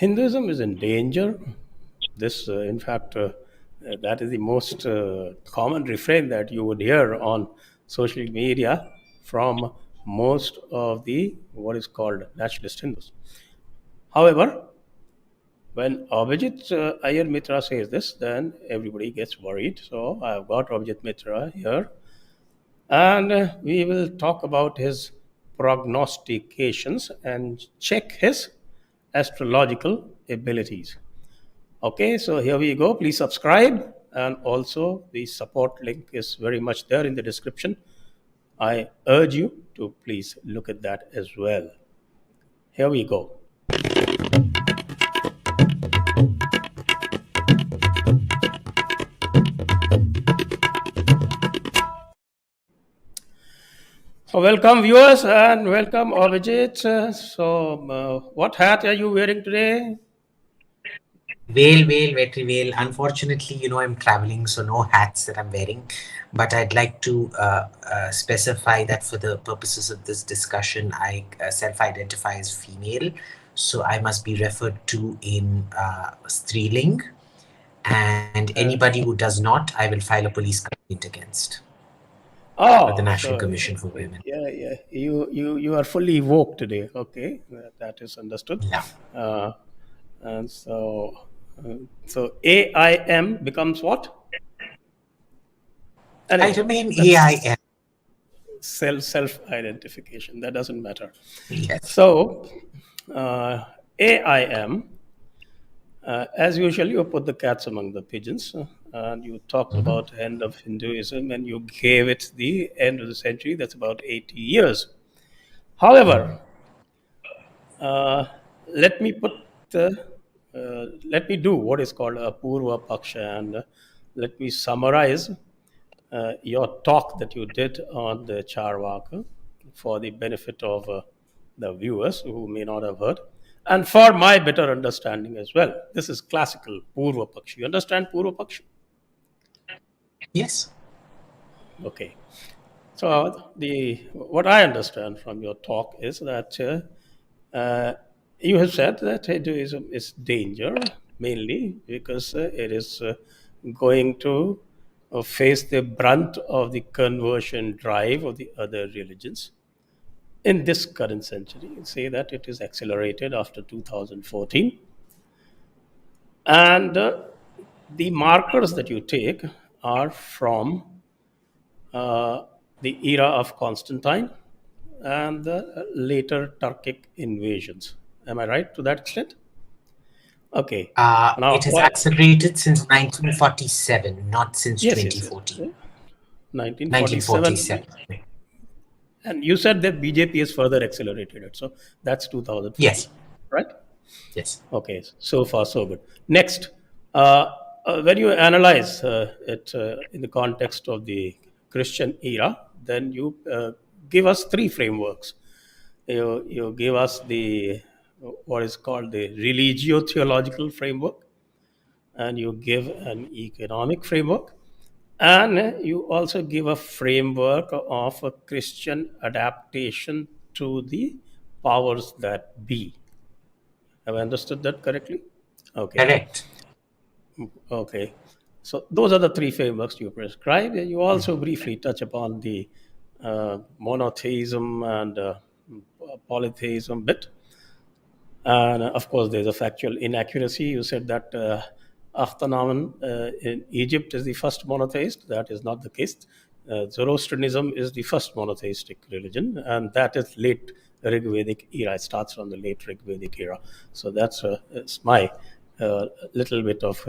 Hinduism is in danger. This, in fact, that is the most common refrain that you would hear on social media from most of the what is called nationalist Hindus. However, when Abhijit Iyer Mitra says this, then everybody gets worried. So I've got Abhijit Mitra here, and we will talk about his prognostications and check his astrological abilities. Okay, so here we go. Please subscribe, and also the support link is very much there in the description. I urge you to please look at that as well. Here we go. So welcome viewers and welcome Abhijit. What hat are you wearing today? Very well. Unfortunately, I'm traveling, so no hats that I'm wearing. But I'd like to specify that for the purposes of this discussion, I self-identify as female. So I must be referred to in Striling. And anybody who does not, I will file a police complaint against. Oh, the National Commission for Women. Yeah. You are fully woke today. Okay, that is understood. Yeah. And so AIM becomes what? I remain AIM. Self-identification. That doesn't matter. Yes. So AIM, as usual, you put the cats among the pigeons, and you talked about end of Hinduism, and you gave it the end of the century. That's about 80 years. However, let me do what is called a Purva Paksha, and let me summarize your talk that you did on the Charvaka for the benefit of the viewers who may not have heard, and for my better understanding as well. This is classical Purva Paksha. You understand Purva Paksha? Yes. Okay. So what I understand from your talk is that you have said that Hinduism is danger, mainly because it is going to face the brunt of the conversion drive of the other religions in this current century. You say that it is accelerated after 2014. And the markers that you take are from the era of Constantine and the later Turkic invasions. Am I right to that extent? Okay. Now, it has accelerated since 1947, not since 2014. Yes. 1947. And you said that BJP has further accelerated it. So that's 2014. Yes. Right? Yes. Okay. So far, so good. Next, when you analyze it in the context of the Christian era, then you give us three frameworks. You give us what is called the religio-theological framework, and you give an economic framework, and you also give a framework of a Christian adaptation to the powers that be. Have I understood that correctly? Okay. Correct. Okay. So those are the three frameworks you prescribe. And you also briefly touch upon the monotheism and polytheism bit. And of course, there's a factual inaccuracy. You said that Akhtanaman in Egypt is the first monotheist. That is not the case. Zoroastrianism is the first monotheistic religion, and that is late Rigvedic era. It starts from the late Rigvedic era. So that's my little bit of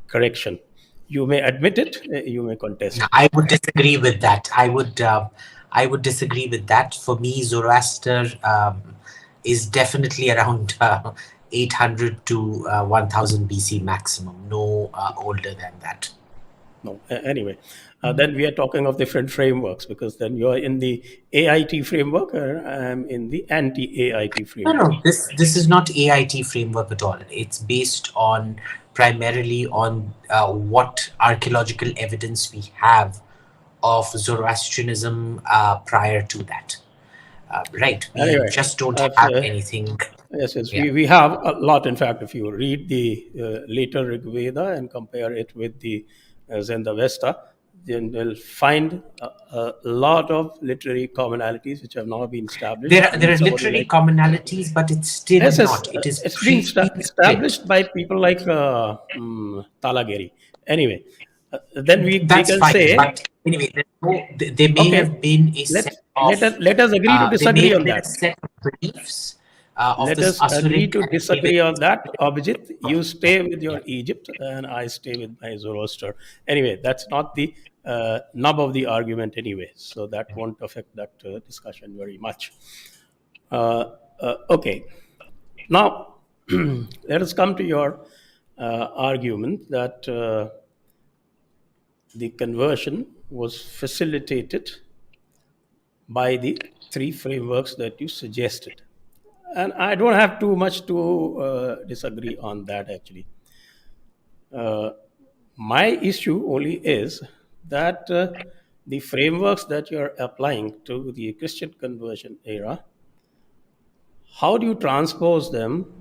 correction. You may admit it, you may contest. I would disagree with that. I would disagree with that. For me, Zoroaster is definitely around 800 to 1000 BC maximum, no older than that. No, anyway, then we are talking of different frameworks, because then you're in the AIT framework, or I'm in the anti-AIT framework. No, this is not AIT framework at all. It's based on primarily on what archaeological evidence we have of Zoroastrianism prior to that. Right. We just don't have anything Yes, yes, Yeah. we have a lot. In fact, if you read the later Rig Veda and compare it with the Zenda Vesta, then you'll find a lot of literary commonalities which have now been established. I There mean, are somebody literary like, commonalities, but it's still yes, yes, not. It is it's been pre-script. established by people like Talageri. Anyway, then we That's can fine. say, But anyway, there may okay, have been a set of let us agree to there may disagree have on been a that. set of beliefs of Let this us agree Asuric to and disagree Vedic. on that, Abhijit. You stay with your Egypt, and I stay with my Zoroaster. Anyway, that's not the nub of the argument, anyway, so that won't affect that discussion very much. Okay, now let us come to your argument that the conversion was facilitated by the three frameworks that you suggested. And I don't have too much to disagree on that actually. Uh, my issue only is that the frameworks that you're applying to the Christian conversion era, how do you transpose them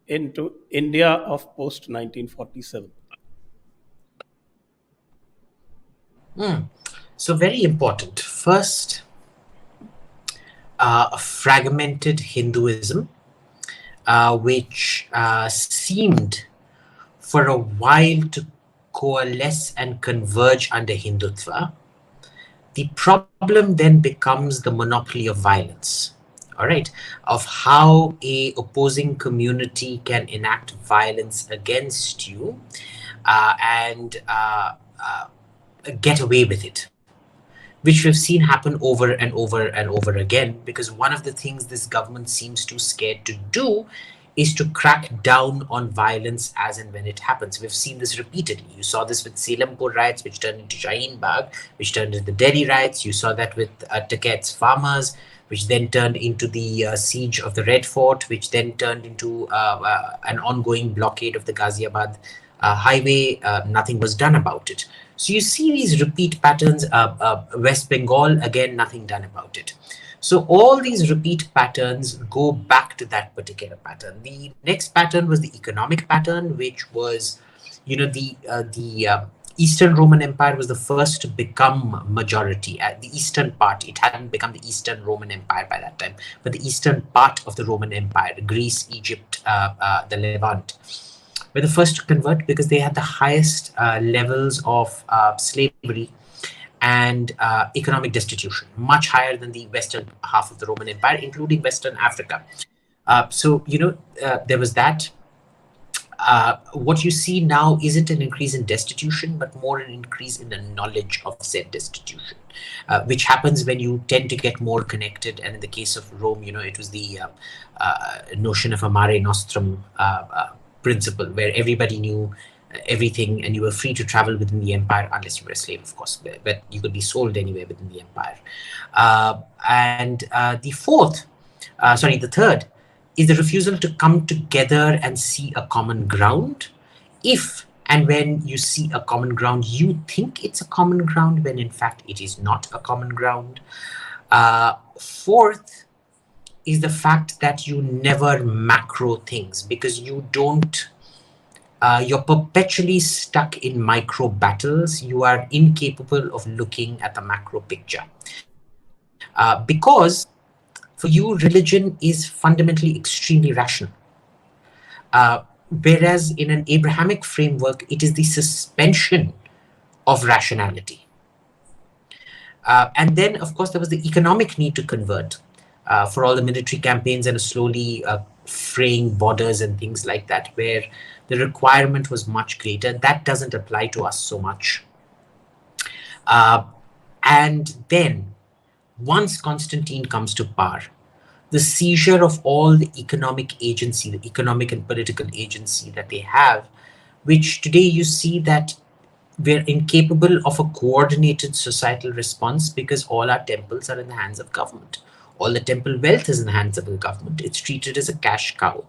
into India of post 1947? So very important. First, fragmented Hinduism, which seemed for a while to coalesce and converge under Hindutva. The problem then becomes the monopoly of violence, all right, of how a opposing community can enact violence against you and get away with it, which we've seen happen over and over and over again, because one of the things this government seems too scared to do is to crack down on violence as and when it happens. We've seen this repeatedly. You saw this with Selampur riots, which turned into Shaheen Bagh, which turned into the Delhi riots. You saw that with Taket's farmers, which then turned into the siege of the Red Fort, which then turned into an ongoing blockade of the Ghaziabad highway. Nothing was done about it. So you see these repeat patterns. West Bengal, again, nothing done about it. So all these repeat patterns go back to that particular pattern. The next pattern was the economic pattern, which was, the Eastern Roman Empire was the first to become majority. At the eastern part, it hadn't become the Eastern Roman Empire by that time, but the eastern part of the Roman Empire, Greece, Egypt, the Levant, were the first to convert because they had the highest levels of slavery and economic destitution, much higher than the western half of the Roman Empire, including Western Africa. There was that. What you see now isn't an increase in destitution, but more an increase in the knowledge of said destitution, which happens when you tend to get more connected. And in the case of Rome, it was the notion of a mare nostrum principle, where everybody knew everything and you were free to travel within the empire, unless you were a slave, of course, but you could be sold anywhere within the empire. The third is the refusal to come together and see a common ground. If and when you see a common ground, you think it's a common ground when in fact it is not a common ground. Fourth is the fact that you never macro things, because you don't you're perpetually stuck in micro battles. You are incapable of looking at the macro picture. Because for you, religion is fundamentally extremely rational. Whereas in an Abrahamic framework, it is the suspension of rationality. And then, of course, there was the economic need to convert for all the military campaigns and slowly fraying borders and things like that, where the requirement was much greater. That doesn't apply to us so much. And then, once Constantine comes to power, the seizure of all the economic agency, the economic and political agency that they have, which today you see that we're incapable of a coordinated societal response because all our temples are in the hands of government. All the temple wealth is in the hands of the government. It's treated as a cash cow.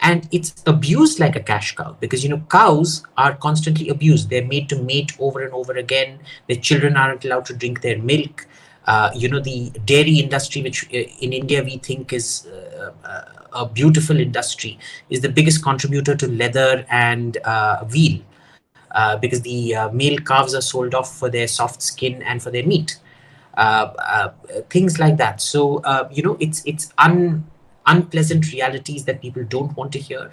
And it's abused like a cash cow because, cows are constantly abused. They're made to mate over and over again. Their children aren't allowed to drink their milk. The dairy industry, which in India we think is a beautiful industry, is the biggest contributor to leather and veal, because the male calves are sold off for their soft skin and for their meat, things like that. So it's unpleasant realities that people don't want to hear,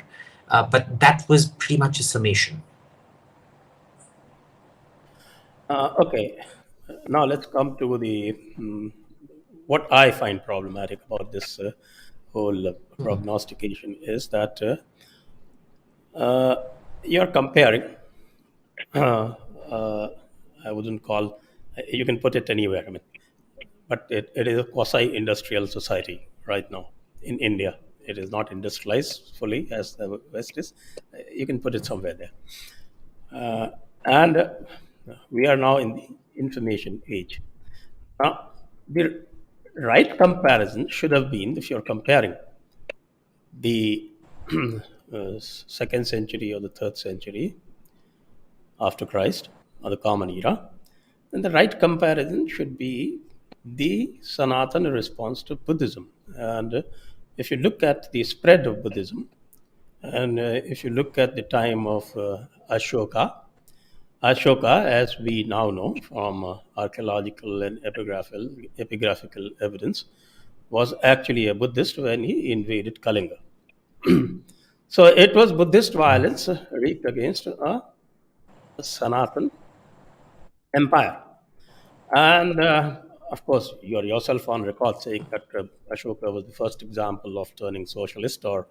but that was pretty much a summation. Okay, now let's come to the what I find problematic about this whole prognostication is that you're comparing. Uh, uh, I wouldn't call. You can put it anywhere. I mean, but it is a quasi-industrial society right now in India. It is not industrialized fully as the West is. You can put it somewhere there. And we are now in the information age. Now, the right comparison should have been, if you're comparing the second century or the third century after Christ, or the Common Era, then the right comparison should be the Sanatana response to Buddhism. And if you look at the spread of Buddhism, and if you look at the time of Ashoka, as we now know from archaeological and epigraphical evidence, was actually a Buddhist when he invaded Kalinga. So it was Buddhist violence wreaked against a Sanatan empire. And of course, you're yourself on record saying that Ashoka was the first example of turning socialist or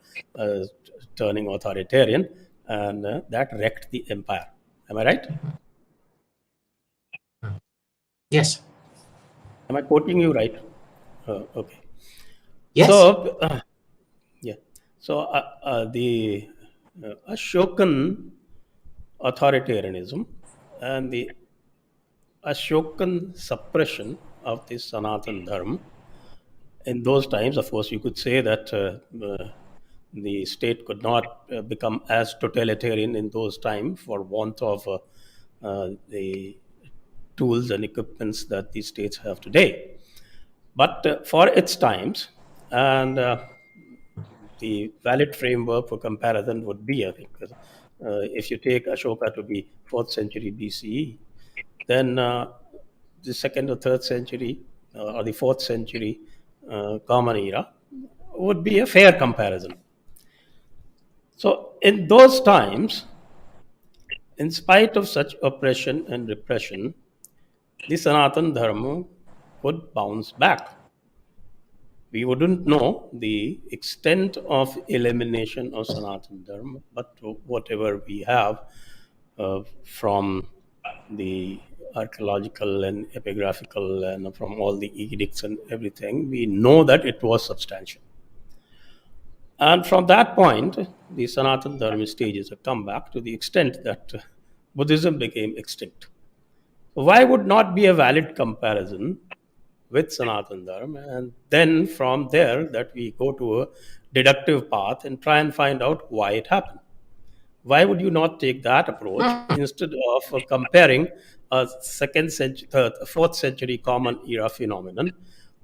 turning authoritarian, and that wrecked the empire. Am I right? Yes. Am I quoting you right? Okay. Yes. So, yeah. So the Ashokan authoritarianism and the Ashokan suppression of the Sanatan Dharma. In those times, of course, you could say that the state could not become as totalitarian in those times for want of the tools and equipments that the states have today. But for its times, and the valid framework for comparison would be, I think, if you take Ashoka to be 4th century BCE, then the 2nd or 3rd century or the 4th century Common Era would be a fair comparison. So, in those times, in spite of such oppression and repression, the Sanatan Dharma would bounce back. We wouldn't know the extent of elimination of Sanatan Dharma, but whatever we have from the archaeological and epigraphical and from all the edicts and everything, we know that it was substantial. And from that point, the Sanatan Dharma stages a comeback to the extent that Buddhism became extinct. Why would not be a valid comparison with Sanatan Dharma? And then from there, that we go to a deductive path and try and find out why it happened. Why would you not take that approach instead of comparing a 2nd century, 4th century Common Era phenomenon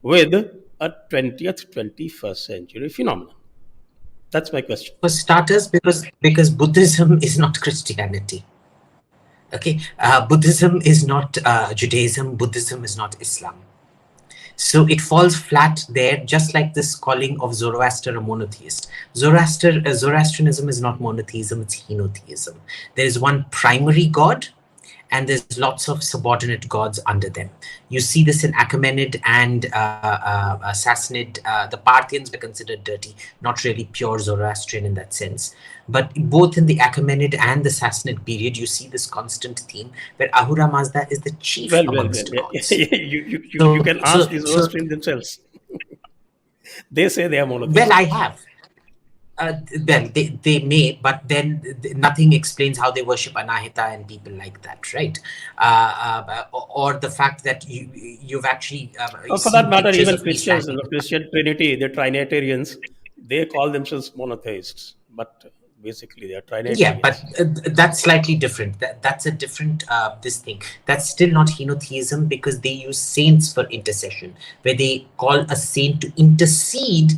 with a 20th, 21st century phenomenon? That's my question. For starters, because Buddhism is not Christianity. Okay, Buddhism is not Judaism. Buddhism is not Islam. So it falls flat there, just like this calling of Zoroaster a monotheist. Zoroastrianism is not monotheism, it's henotheism. There is one primary god, and there's lots of subordinate gods under them. You see this in Achaemenid and Sassanid. The Parthians were considered dirty, not really pure Zoroastrian in that sense. But both in the Achaemenid and the Sassanid period, you see this constant theme where Ahura Mazda is the chief amongst gods. You can ask the Zoroastrians themselves. They say they are monotheists. Well, I have. Well, they may, but then nothing explains how they worship Anahita and people like that, right? Or the fact that you've actually... for that matter, even Christians, the Christian Trinity, the Trinitarians, they call themselves monotheists, but basically they are Trinitarians. Yeah, but that's slightly different. That's a different this thing. That's still not henotheism, because they use saints for intercession, where they call a saint to intercede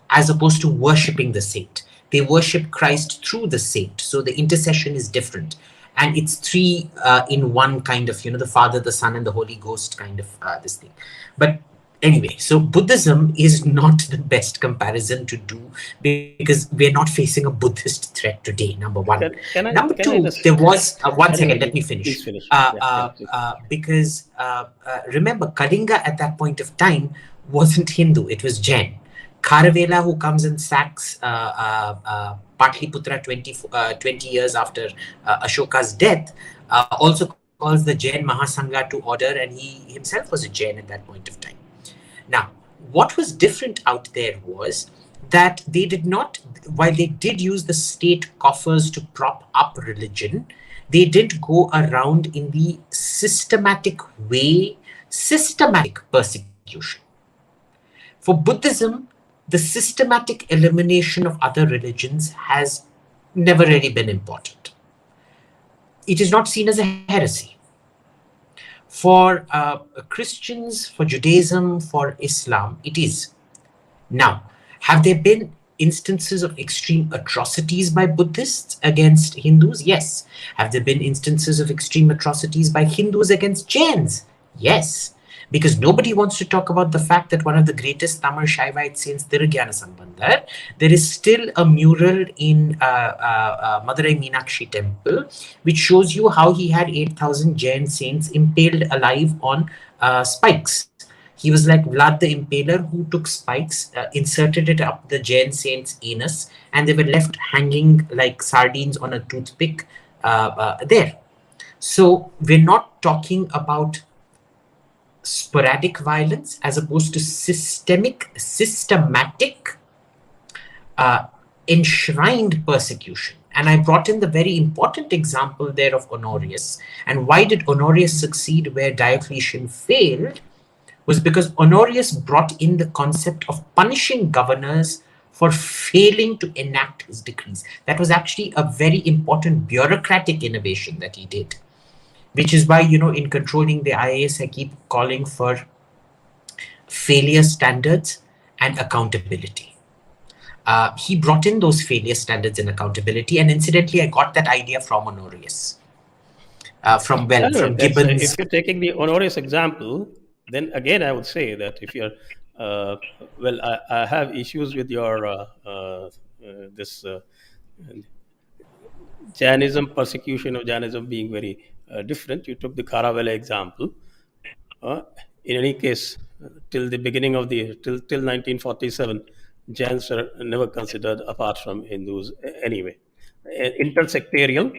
as opposed to worshipping the saint. They worship Christ through the saint. So the intercession is different. And it's three in one kind of, the Father, the Son, and the Holy Ghost kind of this thing. But anyway, so Buddhism is not the best comparison to do because we're not facing a Buddhist threat today, number one. Number Can I two, just there was, one anyway? second, let me finish. Please finish. Yeah, yeah, please. Because remember, Kalinga at that point of time wasn't Hindu, it was Jain. Kharavela, who comes and sacks Patliputra 20 years after Ashoka's death, also calls the Jain Mahasangha to order, and he himself was a Jain at that point of time. Now, what was different out there was that they did not, while they did use the state coffers to prop up religion, they didn't go around in the systematic way, systematic persecution. For Buddhism, the systematic elimination of other religions has never really been important. It is not seen as a heresy. For Christians, for Judaism, for Islam, it is. Now, have there been instances of extreme atrocities by Buddhists against Hindus? Yes. Have there been instances of extreme atrocities by Hindus against Jains? Yes. Because nobody wants to talk about the fact that one of the greatest Tamil Shaivite saints, Thirugyana Sambandar, there is still a mural in Madurai Meenakshi temple, which shows you how he had 8,000 Jain saints impaled alive on spikes. He was like Vlad the Impaler, who took spikes, inserted it up the Jain saint's anus, and they were left hanging like sardines on a toothpick there. So we're not talking about sporadic violence as opposed to systematic, enshrined persecution. And I brought in the very important example there of Honorius. And why did Honorius succeed where Diocletian failed? Was because Honorius brought in the concept of punishing governors for failing to enact his decrees. That was actually a very important bureaucratic innovation that he did. Which is why, in controlling the IAS, I keep calling for failure standards and accountability. He brought in those failure standards and accountability, and incidentally, I got that idea from Honorius. From Gibbons. If you're taking the Honorius example, then again, I would say that if you're, I have issues with your this Jainism, persecution of Jainism being very different. You took the Kharavela example. In any case, till the beginning of till 1947, Jains were never considered apart from Hindus anyway. Intersectorial,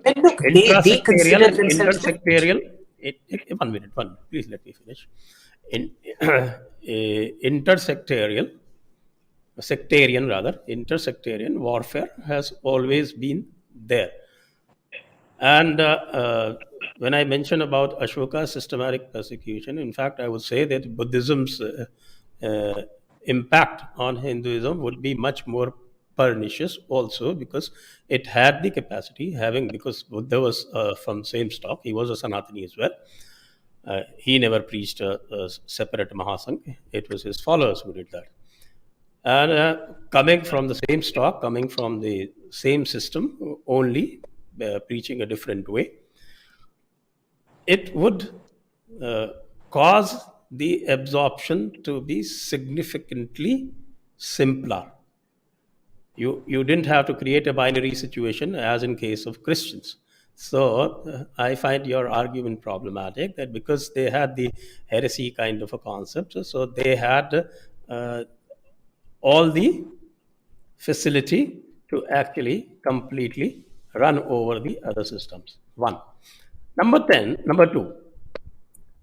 They consider themselves intersectorial. One minute, please let me finish. Intersectorial, intersectarian warfare has always been there. And when I mention about Ashoka's systematic persecution, in fact, I would say that Buddhism's impact on Hinduism would be much more pernicious also, because it had the capacity, because Buddha was from same stock, he was a Sanatani as well. He never preached a separate Mahasangha. It was his followers who did that. And coming from the same stock, coming from the same system, only preaching a different way, it would cause the absorption to be significantly simpler. You didn't have to create a binary situation as in case of Christians. So I find your argument problematic, that because they had the heresy kind of a concept, so they had all the facility to actually completely run over the other systems. One. Number two,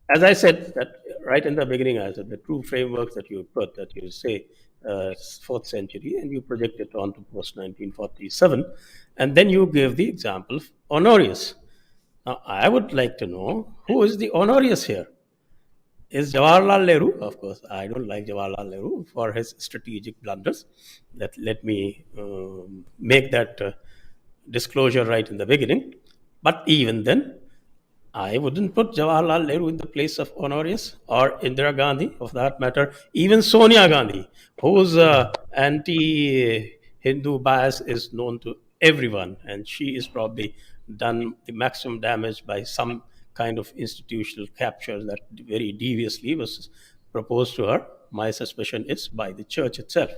as I said that right in the beginning, I said the true frameworks that you put, that you say 4th century, and you project it on to post 1947, and then you give the example of Honorius. Now, I would like to know, who is the Honorius here? Is Jawaharlal Nehru? Of course, I don't like Jawaharlal Nehru for his strategic blunders. Let me make that disclosure right in the beginning. But even then, I wouldn't put Jawaharlal Nehru in the place of Honorius or Indira Gandhi, of that matter, even Sonia Gandhi, whose anti Hindu bias is known to everyone, and she is probably done the maximum damage by some kind of institutional capture that very deviously was proposed to her. My suspicion is by the church itself.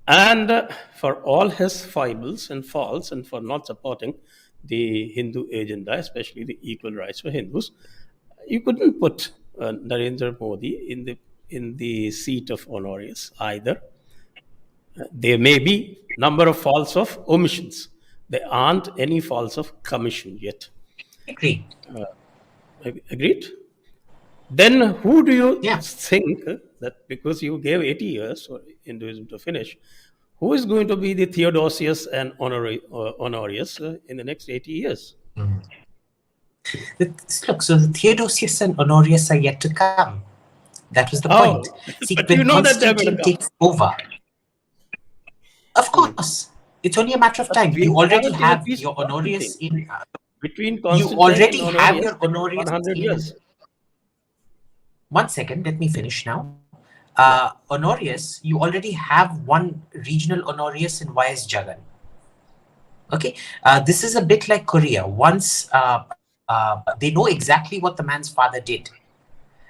And for all his foibles and faults, and for not supporting the Hindu agenda, especially the equal rights for Hindus, you couldn't put Narendra Modi in the seat of Honorius either. There may be number of faults of omissions. There aren't any faults of commission yet. Agree. Agreed? Then who do you Yeah. think that, because you gave 80 years for Hinduism to finish, who is going to be the Theodosius and Honorius in the next 80 years? Look, so the Theodosius and Honorius are yet to come. That was the point. Oh, See, but when you know that they're going Constantine to come. takes over, of course, it's only a matter of But time. we You already haven't even have reached your Honorius Constantine. in. Between You Constantine already and have Honorius, your there is Honorius 100 in. years. 1 second, let me finish now. Yeah. Honorius, you already have one regional Honorius in YS Jagan. Okay, this is a bit like Korea. Once they know exactly what the man's father did.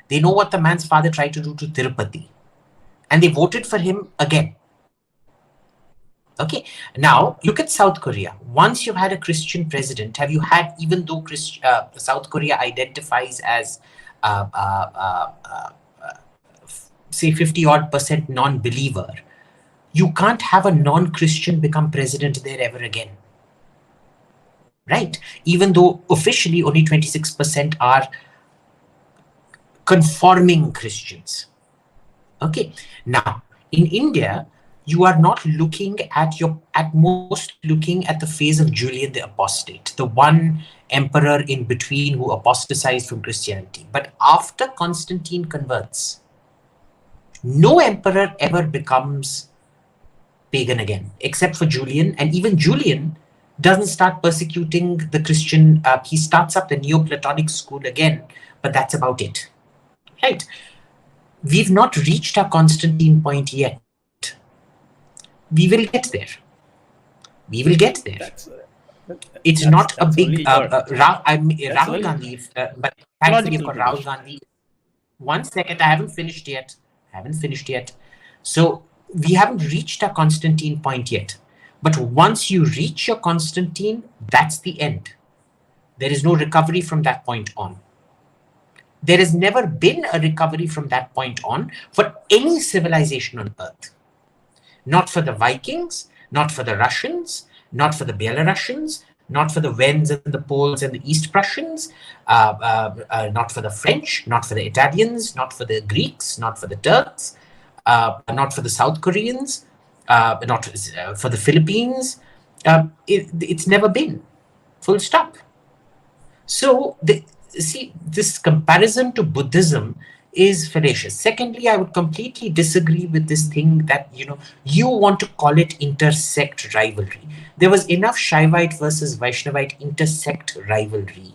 They know what the man's father tried to do to Tirupati. And they voted for him again. Okay, now look at South Korea. Once you've had a Christian president, have you had, even though South Korea identifies as say 50 odd % non-believer, you can't have a non-Christian become president there ever again. Right? Even though officially only 26% are conforming Christians. Okay. Now, in India, you are not looking at most looking at the phase of Julian the Apostate, the one emperor in between who apostatized from Christianity. But after Constantine converts, no emperor ever becomes pagan again, except for Julian. And even Julian doesn't start persecuting the Christian. He starts up the Neoplatonic school again, but that's about it. Right? We've not reached our Constantine point yet. We will get there. We will get there. It's not a big Rahul Gandhi, but thankfully for Rahul Gandhi. 1 second, I haven't finished yet. So we haven't reached our Constantine point yet. But once you reach your Constantine, that's the end. There is no recovery from that point on. There has never been a recovery from that point on for any civilization on earth. Not for the Vikings, not for the Russians, not for the Belarusians, not for the Wends and the Poles and the East Prussians, not for the French, not for the Italians, not for the Greeks, not for the Turks, not for the South Koreans, not for the Philippines. It's never been. Full stop. So, see, this comparison to Buddhism is fallacious. Secondly, I would completely disagree with this thing that, you want to call it intersect rivalry. There was enough Shaivite versus Vaishnavite intersect rivalry.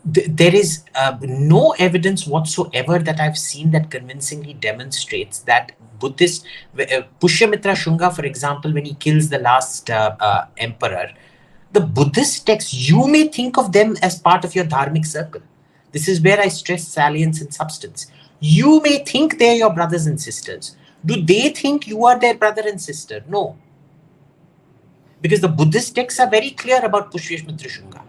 There is no evidence whatsoever that I've seen that convincingly demonstrates that Buddhist, Pushyamitra Shunga, for example, when he kills the last emperor, the Buddhist texts, you may think of them as part of your dharmic circle. This is where I stress salience and substance. You may think they're your brothers and sisters. Do they think you are their brother and sister? No. Because the Buddhist texts are very clear about Pushyamitra Shunga.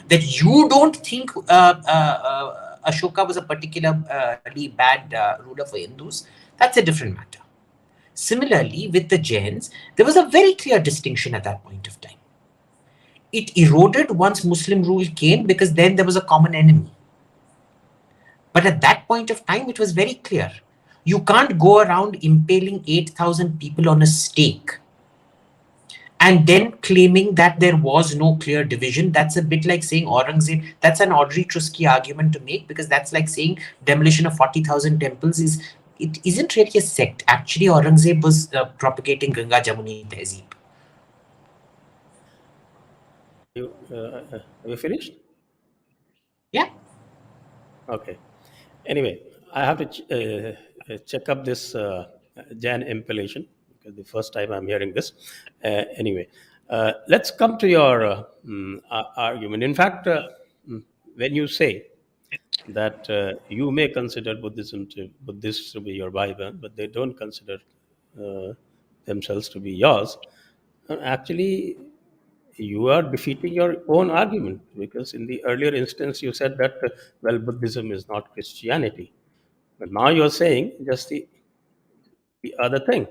That you don't think Ashoka was a particularly bad ruler for Hindus, that's a different matter. Similarly, with the Jains, there was a very clear distinction at that point of time. It eroded once Muslim rule came because then there was a common enemy. But at that point of time, it was very clear. You can't go around impaling 8,000 people on a stake and then claiming that there was no clear division. That's a bit like saying Aurangzeb. That's an Audrey Trusky argument to make, because that's like saying demolition of 40,000 temples it isn't really a sect. Actually, Aurangzeb was propagating Ganga Jamuni Tehzeeb. Have you finished? Yeah. Okay. Anyway, I have to check up this Jan impellation because the first time I'm hearing this. Anyway, let's come to your argument. In fact, when you say that you may consider Buddhists to be your Bible, but they don't consider uh, themselves to be yours, actually you are defeating your own argument because in the earlier instance you said that well, Buddhism is not Christianity, but now you're saying just the other thing.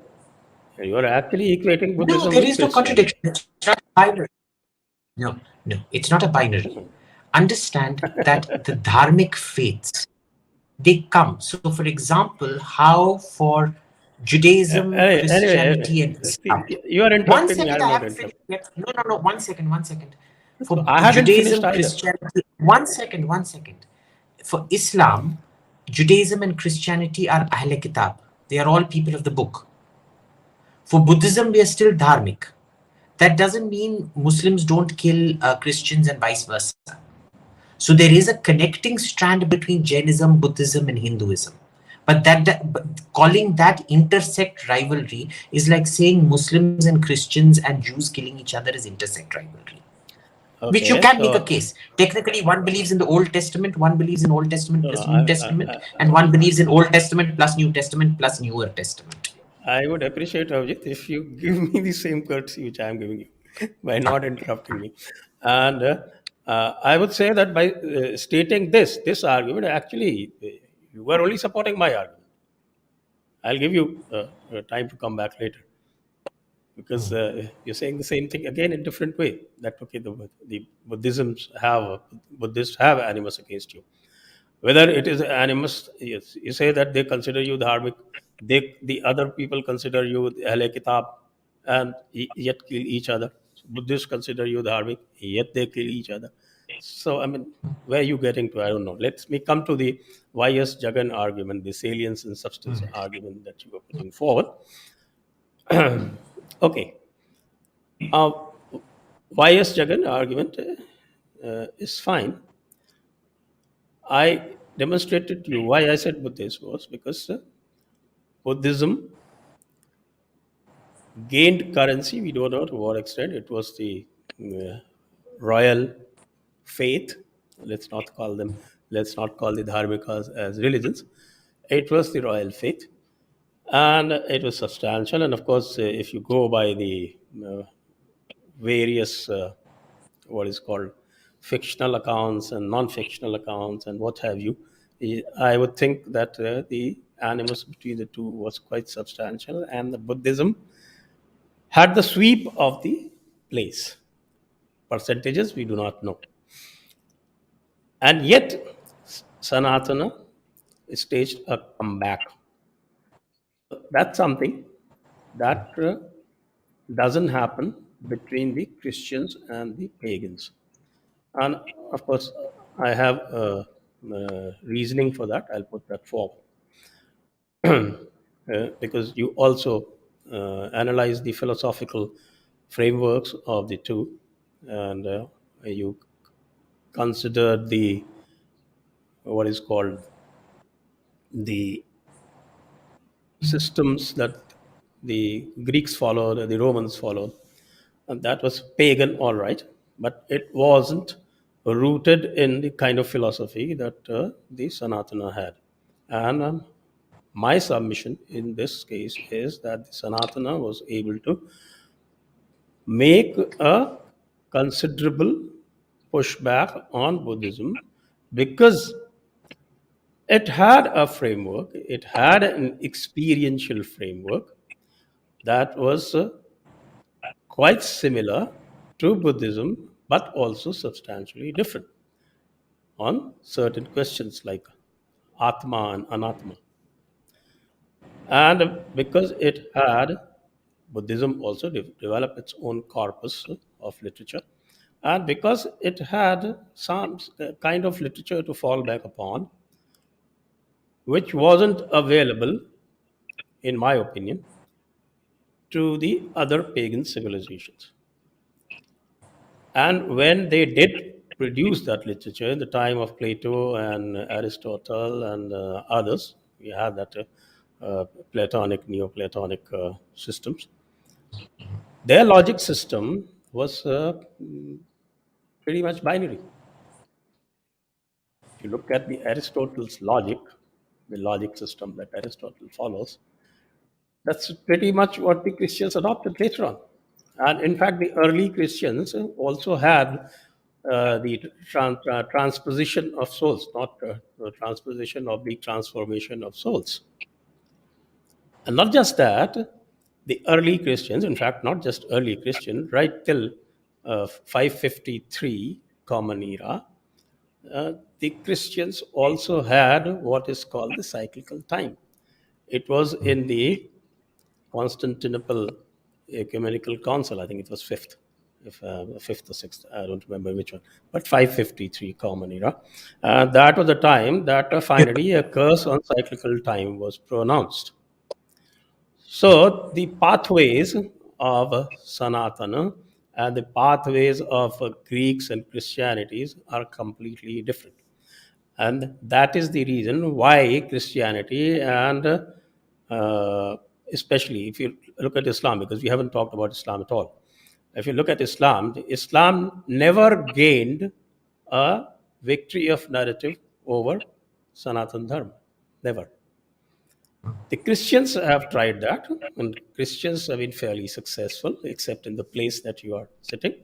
And you are actually equating No, Buddhism there with is no Christianity. contradiction. It's not binary. No, no, it's not a binary. Mhm. Understand that the dharmic faiths, they come. So, for example, how for Judaism, Christianity, and Islam. You are One interrupting me. I second, am I not haven't finished interrupting. yet. No, no, no. One second, one second. For I hadn't finished Judaism, either. Christianity, one second, one second. For Islam, Judaism and Christianity are Ahle Kitab. They are all people of the book. For Buddhism, we are still dharmic. That doesn't mean Muslims don't kill Christians and vice versa. So there is a connecting strand between Jainism, Buddhism, and Hinduism. But calling that intersect rivalry is like saying Muslims and Christians and Jews killing each other is intersect rivalry. Which you Okay, can make a so case. Technically, one believes in the Old Testament, one believes in Old Testament no, no, plus New Testament, I, and one believes in Old Testament plus New Testament plus Newer Testament. I would appreciate, Abhijit, if you give me the same courtesy which I am giving you by not interrupting me. And I would say that by stating this argument, actually, you are only supporting my argument. I'll give you time to come back later because you're saying the same thing again in different way. That okay, the Buddhists have animus against you. Whether it is animus, yes, you say that they consider you dharmic, the other people consider you Ahle Kitab, and yet kill each other. Buddhists consider you dharmic, yet they kill each other. So I mean, where are you getting to? I don't know. Let me come to the YS Jagan argument, the salience and substance argument that you were putting forward. Okay, uh, YS Jagan argument is fine. I demonstrated to you why I said Buddhist was because Buddhism gained currency. We don't know to what extent. It was the uh, royal faith. Let's not call them. Let's not call the dharmikas as religions. It was the royal faith, and it was substantial. And of course, if you go by the various what is called fictional accounts and non-fictional accounts and what have you, I would think that the animus between the two was quite substantial, and the Buddhism had the sweep of the place. Percentages we do not know, and yet Sanatana staged a comeback. That's something that doesn't happen between the Christians and the pagans. And of course, I have a, reasoning for that. I'll put that forward because you also analyze the philosophical frameworks of the two, and you consider the what is called the systems that the Greeks followed, the Romans followed, and that was pagan, all right, but it wasn't rooted in the kind of philosophy that the Sanatana had. And my submission in this case is that the Sanatana was able to make a considerable pushback on Buddhism because it had a framework, it had an experiential framework that was quite similar to Buddhism, but also substantially different on certain questions like Atma and Anatma. And because it had, Buddhism also developed its own corpus of literature. And because it had some kind of literature to fall back upon, which wasn't available, in my opinion, to the other pagan civilizations. And when they did produce that literature in the time of Plato and Aristotle and others, we have that Platonic, Neoplatonic systems. Their logic system was pretty much binary. If you look at the Aristotle's logic, the logic system that Aristotle follows, that's pretty much what the Christians adopted later on. And in fact, the early Christians also had the transposition of souls, not the transposition of the transformation of souls. And not just that, the early Christians, in fact, not just early Christian, right till 553 Common Era, the Christians also had what is called the cyclical time. It was in the Constantinople Ecumenical Council. I think it was fifth, if fifth or sixth. I don't remember which one, but 553 Common Era. That was the time that finally a curse on cyclical time was pronounced. So the pathways of Sanatana and the pathways of Greeks and Christianities are completely different. And that is the reason why Christianity and especially if you look at Islam, because we haven't talked about Islam at all. If you look at Islam, Islam never gained a victory of narrative over Sanatan Dharma. Never. The Christians have tried that, and Christians have been fairly successful, except in the place that you are sitting.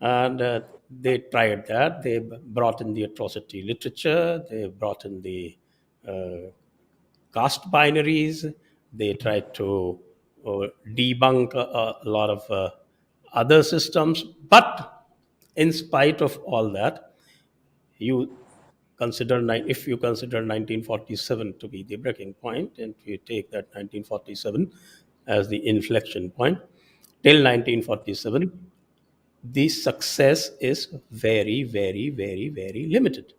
And they tried that. They brought in the atrocity literature. They brought in the caste binaries. They tried to debunk a lot of other systems. But in spite of all that, you if you consider 1947 to be the breaking point, and you take that 1947 as the inflection point, till 1947, the success is very, very, very, very limited.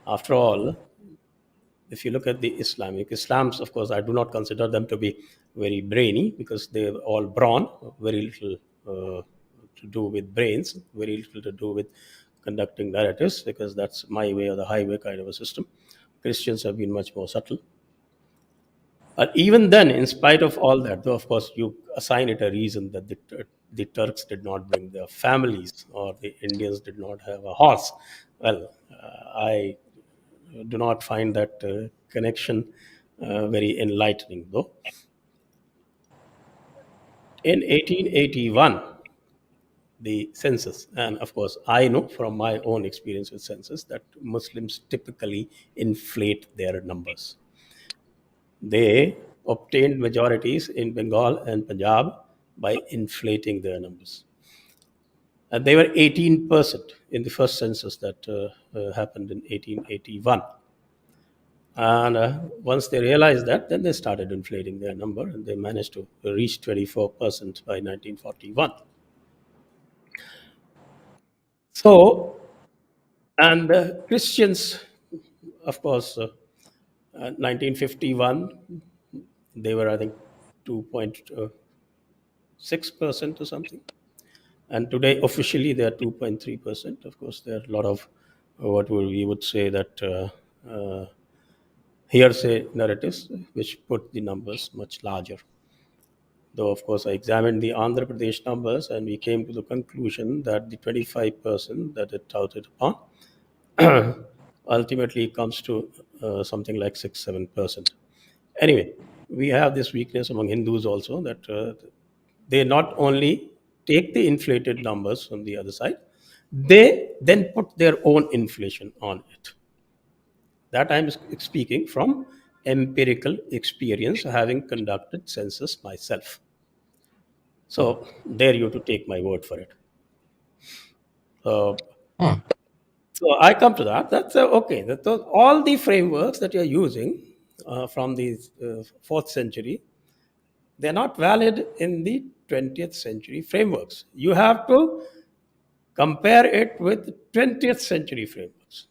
After all, if you look at the Islams, of course, I do not consider them to be very brainy because they're all brawn, very little to do with brains, very little to do with conducting narratives, because that's my way or the highway kind of a system. Christians have been much more subtle. But even then, in spite of all that, though, of course, you assign it a reason that the Turks did not bring their families or the Indians did not have a horse. Well, I do not find that connection very enlightening, though. In 1881, the census, and of course, I know from my own experience with census that Muslims typically inflate their numbers. They obtained majorities in Bengal and Punjab by inflating their numbers. And they were 18% in the first census that happened in 1881. And once they realized that, then they started inflating their number and they managed to reach 24% by 1941. So, and Christians, of course, 1951, they were, I think, 2.6% or something. And today, officially, they are 2.3%. Of course, there are a lot of what we would say that hearsay narratives, which put the numbers much larger. Though, of course, I examined the Andhra Pradesh numbers and we came to the conclusion that the 25% that it touted upon ultimately comes to something like 6-7%. Anyway, we have this weakness among Hindus also that they not only take the inflated numbers from the other side, they then put their own inflation on it. That I'm speaking from empirical experience, having conducted census myself. So, dare you to take my word for it. Uh, Hmm. so I come to that. That's okay. All the frameworks that you're using from the 4th century, they're not valid in the 20th century frameworks. You have to compare it with 20th century frameworks.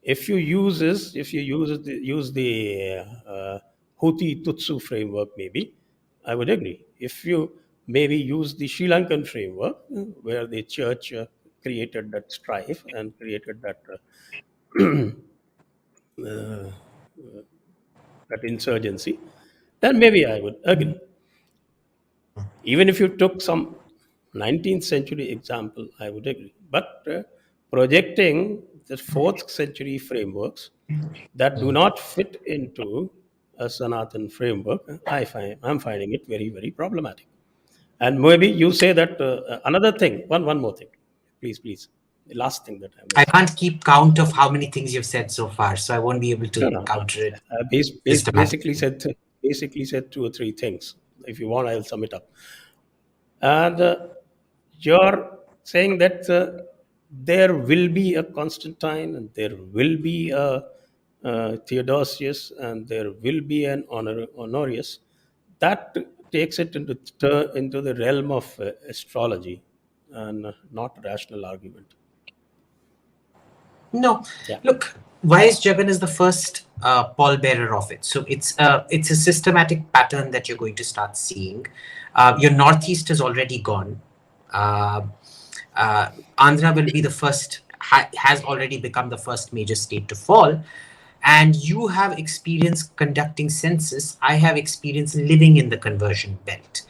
If you use the Huti Tutsu framework, maybe I would agree. If you maybe use the Sri Lankan framework, where the church created that strife and created uh, that insurgency, then maybe I would agree. Even if you took some 19th century example, I would agree. But projecting the 4th century frameworks that do not fit into a Sanatan framework, I'm finding it very, very problematic. And maybe you say that another thing, one more thing, please, the last thing that I I missed. can't keep count of how many things you've said so far, so I won't be able No, to no, no. counter it Basically systematically. said two or three things. If you want, I'll sum it up. And you're saying that there will be a Constantine, and there will be a Theodosius, and there will be an Honorius. That takes it into the realm of astrology and not rational argument. No, Yeah. look, Vice Jagan is the first pallbearer of it. So it's a systematic pattern that you're going to start seeing. Your Northeast is already gone. Uh, Andhra will be the first, has already become the first major state to fall. And you have experience conducting census. I have experience living in the conversion belt,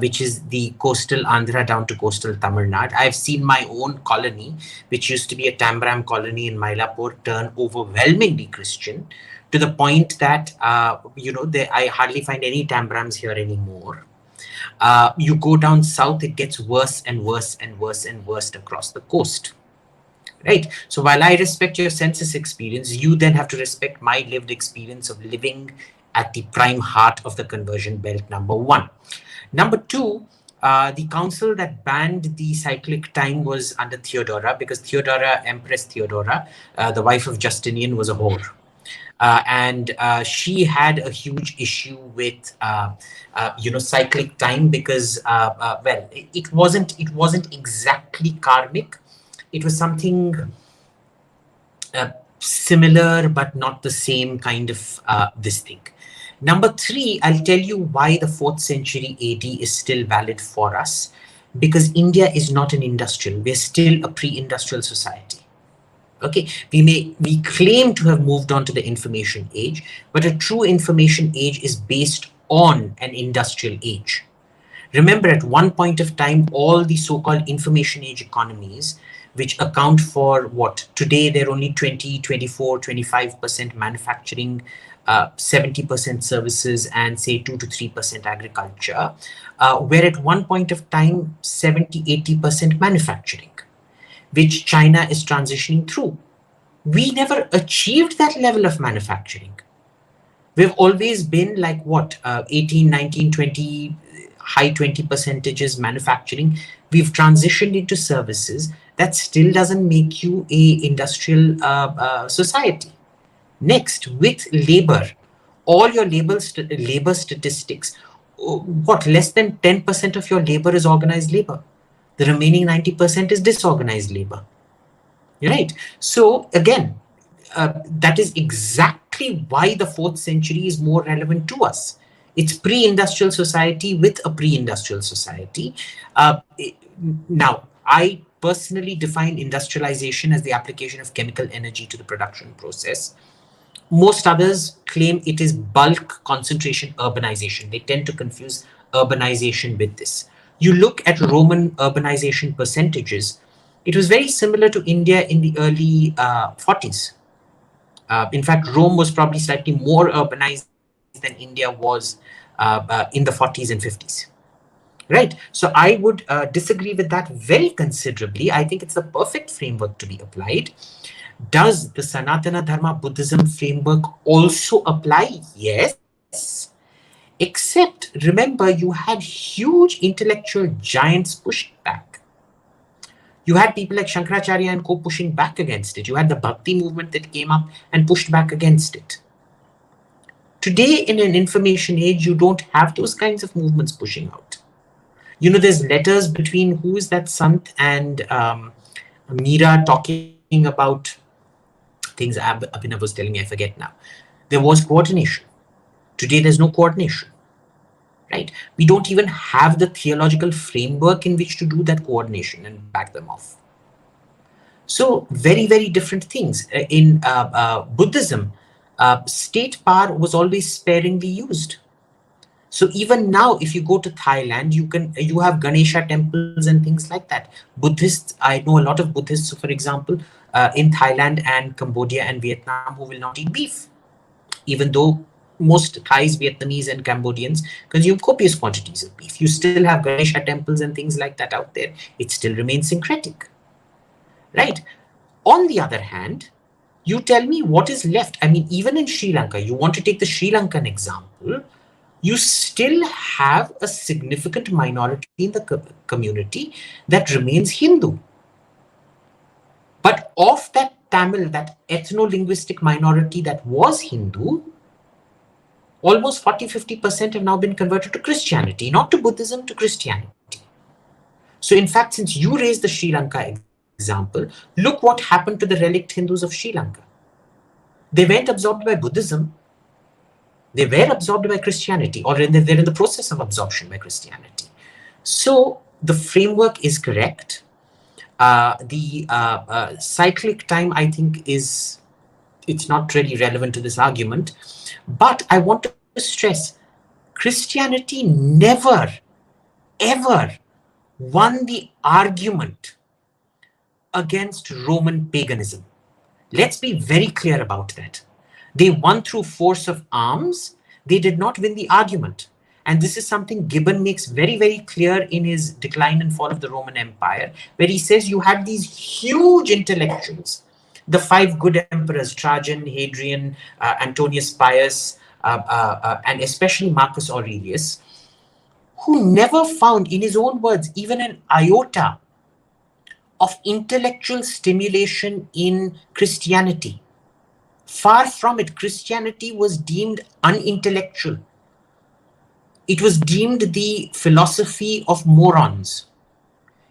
which is the coastal Andhra down to coastal Tamil Nadu. I've seen my own colony, which used to be a Tambram colony in Mylapore, turn overwhelmingly Christian, to the point that, I hardly find any Tambrams here anymore. You go down south, it gets worse and worse and worse and worse across the coast. Right. So while I respect your census experience, you then have to respect my lived experience of living at the prime heart of the conversion belt, number one. Number two, the council that banned the cyclic time was under Theodora, because Theodora, Empress Theodora, the wife of Justinian, was a whore. And she had a huge issue with cyclic time, because it wasn't exactly karmic. It was something similar, but not the same kind of this thing. Number three, I'll tell you why the 4th century AD is still valid for us. Because India is not an industrial. We're still a pre-industrial society. Okay, we claim to have moved on to the information age, but a true information age is based on an industrial age. Remember, at one point of time, all the so-called information age economies, which account for what? Today, they're only 20, 24, 25% manufacturing, 70% services, and say 2 to 3% agriculture, where at one point of time, 70, 80% manufacturing, which China is transitioning through. We never achieved that level of manufacturing. We've always been like what, 18, 19, 20, high 20 percentages manufacturing. We've transitioned into services. That still doesn't make you a industrial society. Next, with labor, all your labor statistics, what, less than 10% of your labor is organized labor. The remaining 90% is disorganized labor. Right? So again, that is exactly why the 4th century is more relevant to us. It's pre-industrial society with a pre-industrial society. Now, I personally define industrialization as the application of chemical energy to the production process. Most others claim it is bulk concentration urbanization. They tend to confuse urbanization with this. You look at Roman urbanization percentages, it was very similar to India in the early 40s. In fact, Rome was probably slightly more urbanized than India was in the 40s and 50s. Right. So I would disagree with that very considerably. I think it's the perfect framework to be applied. Does the Sanatana Dharma Buddhism framework also apply? Yes. Except, remember, you had huge intellectual giants pushing back. You had people like Shankaracharya and co pushing back against it. You had the Bhakti movement that came up and pushed back against it. Today, in an information age, you don't have those kinds of movements pushing out. There's letters between who is that Sant and Meera talking about things Abhinav was telling me, I forget now. There was coordination. Today, there's no coordination. right? We don't even have the theological framework in which to do that coordination and back them off. So very, very different things. In Buddhism, state power was always sparingly used. So even now, if you go to Thailand, you have Ganesha temples and things like that. Buddhists, I know a lot of Buddhists, for example, in Thailand and Cambodia and Vietnam, who will not eat beef, even though most Thais, Vietnamese, and Cambodians consume copious quantities of beef. You still have Ganesha temples and things like that out there. It still remains syncretic, right? On the other hand, you tell me what is left. I mean, even in Sri Lanka, you want to take the Sri Lankan example, you still have a significant minority in the community that remains Hindu. But of that Tamil, that ethno-linguistic minority that was Hindu, almost 40-50% have now been converted to Christianity, not to Buddhism, to Christianity. So in fact, since you raised the Sri Lanka example, look what happened to the relict Hindus of Sri Lanka. They weren't absorbed by Buddhism. They were absorbed by Christianity, or they're in the process of absorption by Christianity. So the framework is correct. The cyclic time, I think, it's not really relevant to this argument. But I want to stress, Christianity never, ever won the argument against Roman paganism. Let's be very clear about that. They won through force of arms. They did not win the argument. And this is something Gibbon makes very, very clear in his Decline and Fall of the Roman Empire, where he says you had these huge intellectuals, the five good emperors, Trajan, Hadrian, Antonius Pius, and especially Marcus Aurelius, who never found, in his own words, even an iota of intellectual stimulation in Christianity. Far from it, Christianity was deemed unintellectual. It was deemed the philosophy of morons.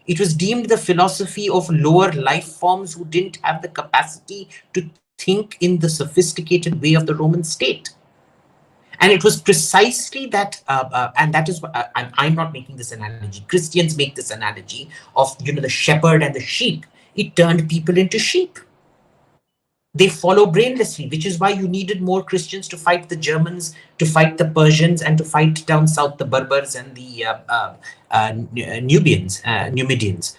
It was deemed the philosophy of lower life forms who didn't have the capacity to think in the sophisticated way of the Roman state. And it was precisely that, and that is what I'm not making this analogy. Christians make this analogy of, the shepherd and the sheep. It turned people into sheep. They follow brainlessly, which is why you needed more Christians to fight the Germans, to fight the Persians, and to fight down south the Berbers and the Nubians, Numidians.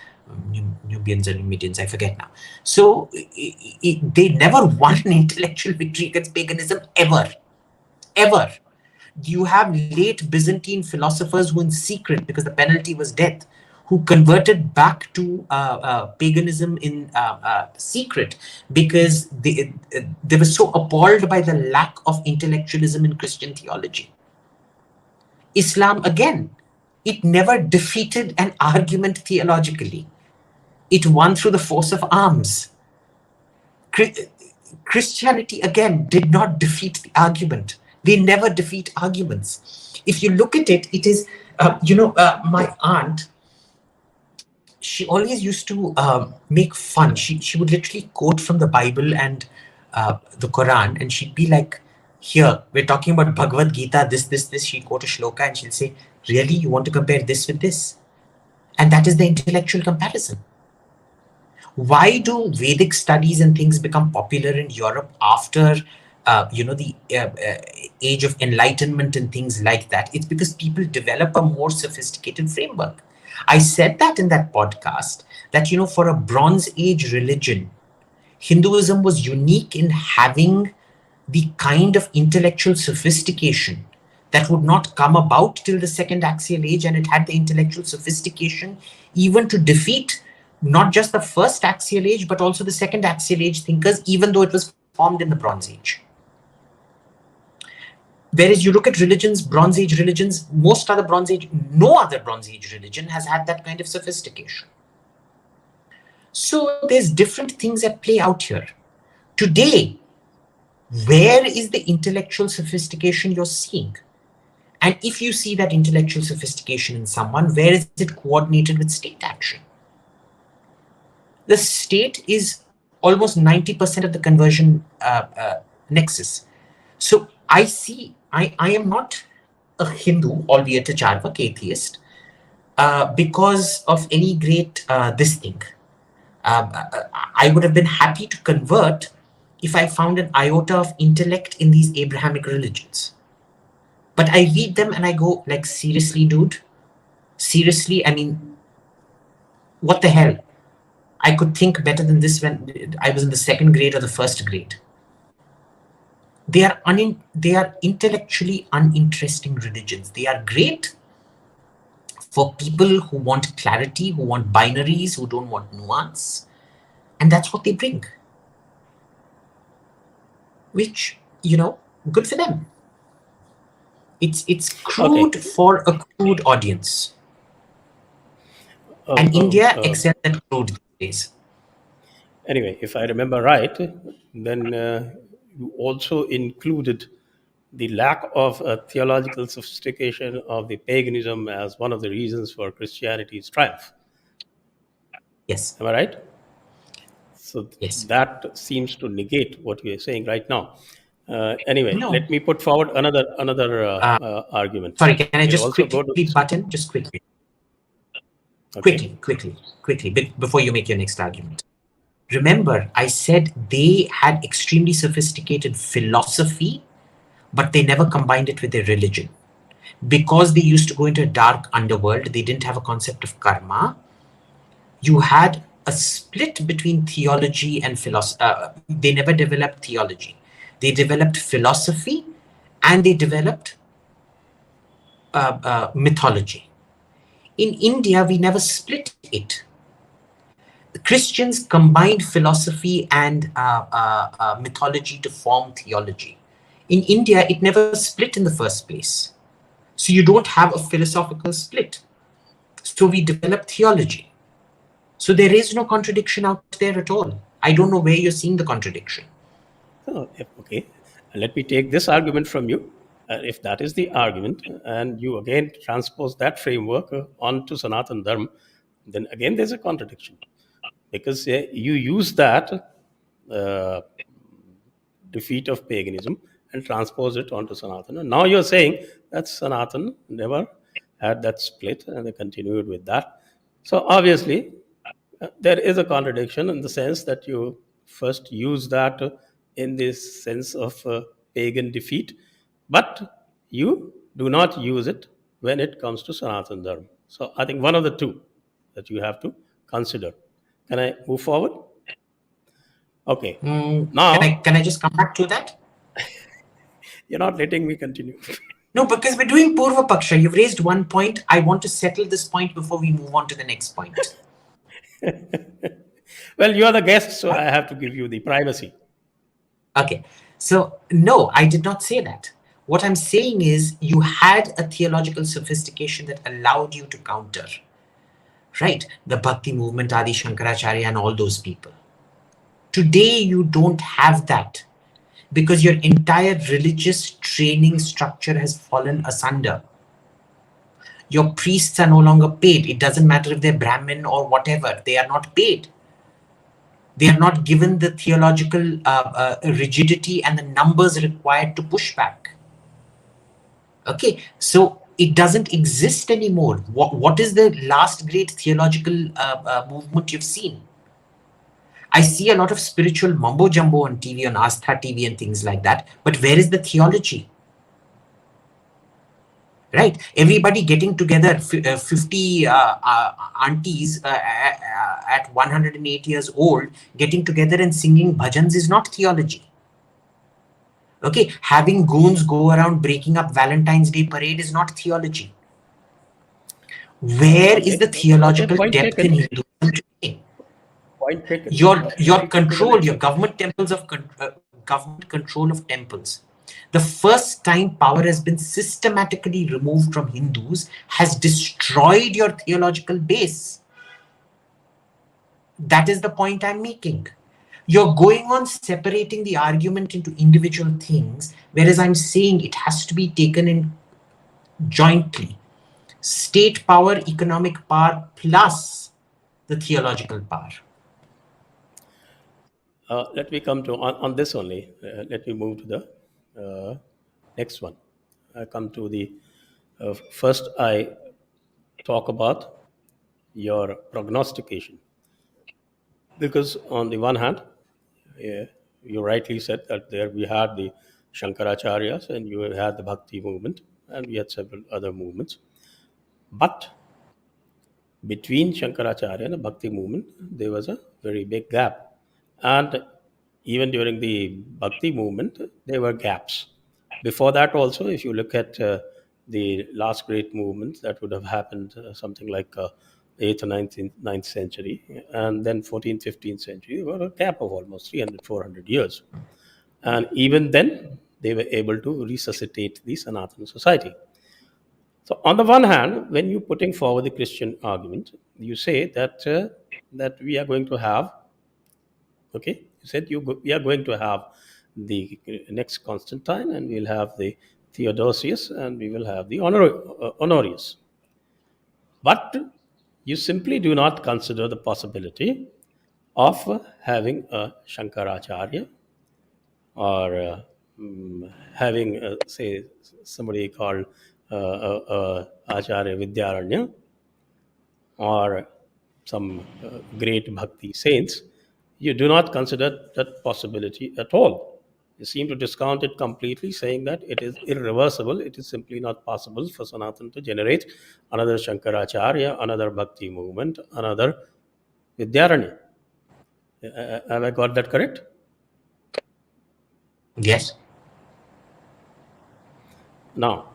Nubians or Numidians, I forget now. So they never won an intellectual victory against paganism, ever. Ever. You have late Byzantine philosophers who in secret, because the penalty was death, who converted back to paganism in secret because they were so appalled by the lack of intellectualism in Christian theology. Islam, again, it never defeated an argument theologically. It won through the force of arms. Christianity, again, did not defeat the argument. They never defeat arguments. If you look at it, it is, my aunt, she always used to make fun. She would literally quote from the Bible and the Quran, and she'd be like, here, we're talking about Bhagavad Gita, this. She'd quote a shloka and she'll say, really, you want to compare this with this? And that is the intellectual comparison. Why do Vedic studies and things become popular in Europe after the age of enlightenment and things like that? It's because people develop a more sophisticated framework. I said that in that podcast, that, for a Bronze Age religion, Hinduism was unique in having the kind of intellectual sophistication that would not come about till the second axial age, and it had the intellectual sophistication even to defeat not just the first axial age, but also the second axial age thinkers, even though it was formed in the Bronze Age. Whereas you look at religions, Bronze Age religions, no other Bronze Age religion has had that kind of sophistication. So there's different things at play out here. Today, where is the intellectual sophistication you're seeing? And if you see that intellectual sophistication in someone, where is it coordinated with state action? The state is almost 90% of the conversion nexus. So I am not a Hindu, albeit a Charvak atheist, because of any great this thing. I would have been happy to convert if I found an iota of intellect in these Abrahamic religions. But I read them and I go, like, seriously, dude? Seriously? I mean, what the hell? I could think better than this when I was in the second grade or the first grade. They are intellectually uninteresting religions. They are great for people who want clarity, who want binaries, who don't want nuance. And that's what they bring. Which, good for them. It's Okay. crude for a crude audience. Uh, And uh, India uh, excels at crude these days. anyway, if I remember right, then you also included the lack of theological sophistication of the paganism as one of the reasons for Christianity's triumph. Yes. Am I right? So Yes. that seems to negate what we are saying right now. Anyway, No. let me put forward another argument. Sorry, can I We'll just also go to quickly button? Just quickly. okay. Quickly, before you make your next argument. Remember, I said they had extremely sophisticated philosophy, but they never combined it with their religion. Because they used to go into a dark underworld, they didn't have a concept of karma. You had a split between theology and philosophy. They never developed theology. They developed philosophy and they developed mythology. In India, we never split it. Christians combined philosophy and mythology to form theology. In India, it never split in the first place. So you don't have a philosophical split. So we developed theology. So there is no contradiction out there at all. I don't know where you're seeing the contradiction. Oh, okay. Let me take this argument from you. If that is the argument, and you again transpose that framework onto Sanatan Dharma, then again there's a contradiction. Because you use that uh, defeat of paganism and transpose it onto Sanatana. And now you're saying that Sanatana never had that split and they continued with that. So obviously, there is a contradiction in the sense that you first use that in this sense of pagan defeat, but you do not use it when it comes to Sanatana Dharma. So I think one of the two that you have to consider. Can I move forward? Okay. Now, Can I just come back to that? you're not letting me continue. No, because we're doing Purva Paksha. You've raised one point. I want to settle this point before we move on to the next point. Well, you are the guest, so I have to give you the privacy. Okay. So, no, I did not say that. What I'm saying is you had a theological sophistication that allowed you to counter, right? The Bhakti movement, Adi Shankaracharya, and all those people. Today, you don't have that because your entire religious training structure has fallen asunder. Your priests are no longer paid. It doesn't matter if they're Brahmin or whatever, they are not paid. They are not given the theological rigidity and the numbers required to push back. Okay, so it doesn't exist anymore. What is the last great theological movement you've seen? I see a lot of spiritual mumbo jumbo on TV, on Astha TV and things like that. But where is the theology? Right? Everybody getting together, 50 aunties at 108 years old, getting together and singing bhajans is not theology. Okay, having goons go around breaking up Valentine's Day parade is not theology. Where is the Okay, theological point depth in taken. Hinduism today? Point taken. Your Let me come to the control, next your one. government government control of temples. The first time power has been systematically removed from Hindus has destroyed your theological base. That is the point I'm making. You're going on separating the argument into individual things, whereas I'm saying it has to be taken in jointly. State power, economic power, plus the theological power. Let me come to on this only. Let me move to the next one. I come to the First, I talk about your prognostication. Because on the one hand, yeah, you rightly said that there we had the Shankaracharyas and you had the Bhakti movement and we had several other movements. But between Shankaracharya and the Bhakti movement, there was a very big gap. And even during the Bhakti movement, there were gaps. Before that, also, if you look at the last great movement that would have happened something like 8th or 9th century, and then 14th, 15th century, there were a gap of almost 300, 400 years. And even then, they were able to resuscitate the Sanatana society. So, on the one hand, when you're putting forward the Christian argument, you say that we are going to have, okay, you said we are going to have the next Constantine, and we'll have the Theodosius, and we will have the Honorius. But you simply do not consider the possibility of having a Shankaracharya or having, say, somebody called Acharya Vidyaranya or some great bhakti saints, you do not consider that possibility at all. You seem to discount it completely, saying that it is irreversible. It is simply not possible for Sanatan to generate another Shankaracharya, another bhakti movement, another Vidyaranya. Have I got that correct? Yes. Now,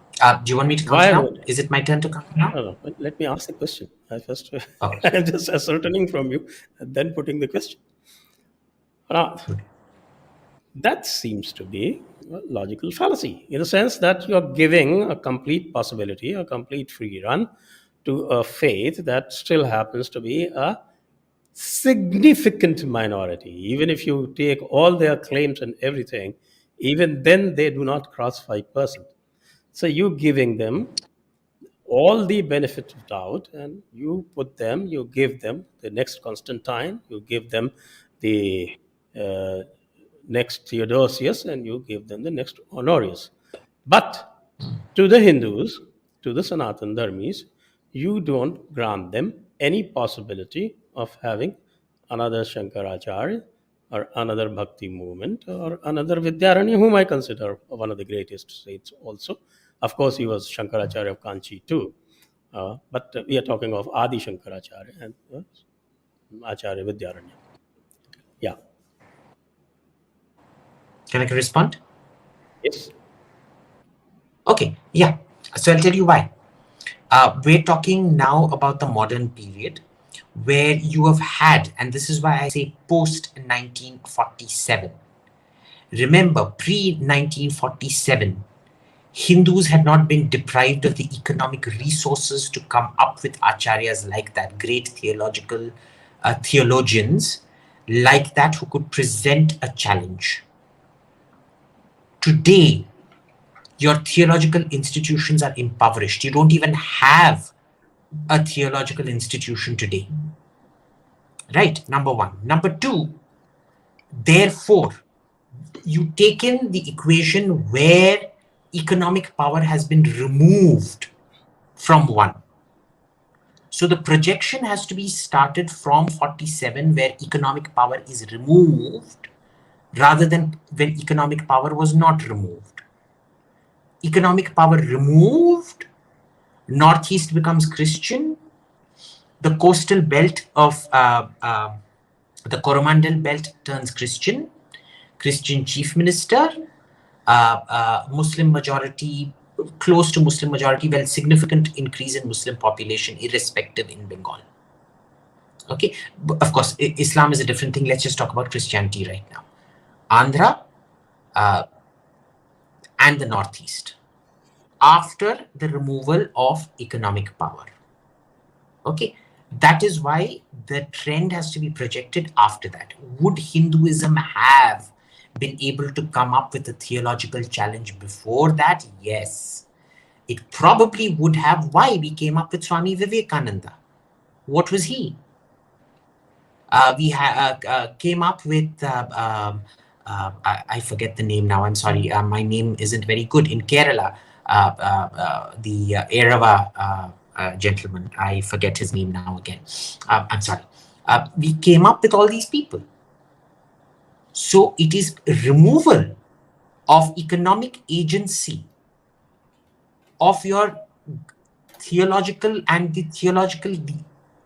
do you want me to come now? Is it my turn to come now? No. Let me ask the question. I'm just ascertaining from you and then putting the question. Now, that seems to be a logical fallacy in the sense that you're giving a complete possibility, a complete free run to a faith that still happens to be a significant minority. Even if you take all their claims and everything, even then they do not cross 5%. So you're giving them all the benefit of doubt, and you give them the next Constantine, you give them the next Theodosius, and you give them the next Honorius. But to the Hindus, to the Sanatan Dharmis, you don't grant them any possibility of having another Shankaracharya or another Bhakti movement or another Vidyaranya, whom I consider one of the greatest saints also. Of course, he was Shankaracharya of Kanchi too. But we are talking of Adi Shankaracharya and Acharya Vidyaranya. Yeah. Can I respond? Yes. Okay, yeah. So I'll tell you why. We're talking now about the modern period where you have had, and this is why I say post 1947. Remember, pre 1947, Hindus had not been deprived of the economic resources to come up with acharyas like that, great theologians like that who could present a challenge. Today, your theological institutions are impoverished. You don't even have a theological institution today. Right, number one. Number two, therefore, you take in the equation where economic power has been removed from one. So the projection has to be started from 47, where economic power is removed, rather than when economic power was not removed. Economic power removed, Northeast becomes Christian, the coastal belt of the Coromandel belt turns Christian chief minister, Muslim majority, close to Muslim majority, well, significant increase in Muslim population, irrespective in Bengal. Okay, of course, Islam is a different thing. Let's just talk about Christianity right now. Andhra and the Northeast, after the removal of economic power. Okay, that is why the trend has to be projected after that. Would Hinduism have been able to come up with a theological challenge before that? Yes, it probably would have. Why? We came up with Swami Vivekananda. What was he? We came up with, I forget the name now, I'm sorry, my name isn't very good, in Kerala. the Erava gentleman. I forget his name now again. I'm sorry. We came up with all these people. So it is removal of economic agency of your theological and the theological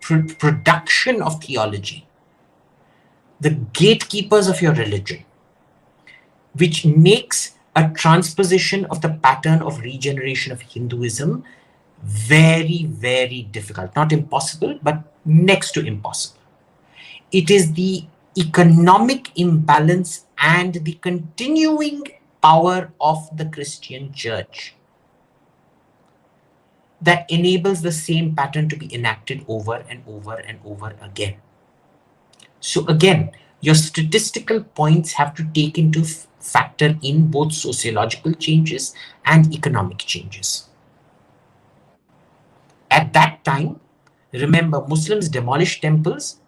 production of theology, the gatekeepers of your religion, which makes a transposition of the pattern of regeneration of Hinduism very, very difficult. Not impossible, but next to impossible. It is the economic imbalance and the continuing power of the Christian church that enables the same pattern to be enacted over and over and over again. So again, your statistical points have to take into factor in both sociological changes and economic changes. At that time, remember, Muslims demolished temples,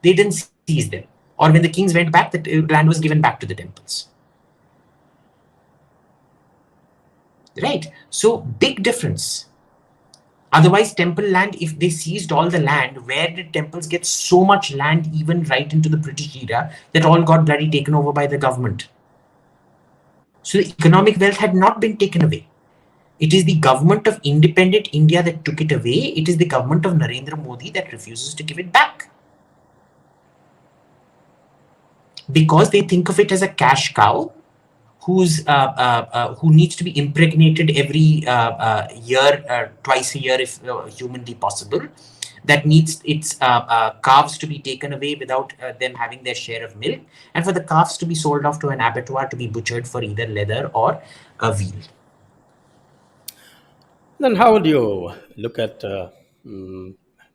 they didn't seize them. Or when the kings went back, the land was given back to the temples. Right? So big difference. Otherwise, temple land, if they seized all the land, where did temples get so much land even right into the British era that all got bloody taken over by the government? So the economic wealth had not been taken away. It is the government of independent India that took it away. It is the government of Narendra Modi that refuses to give it back. Because they think of it as a cash cow who needs to be impregnated every year, twice a year if humanly possible, that needs its calves to be taken away without them having their share of milk, and for the calves to be sold off to an abattoir to be butchered for either leather or a veal. Then how would you look at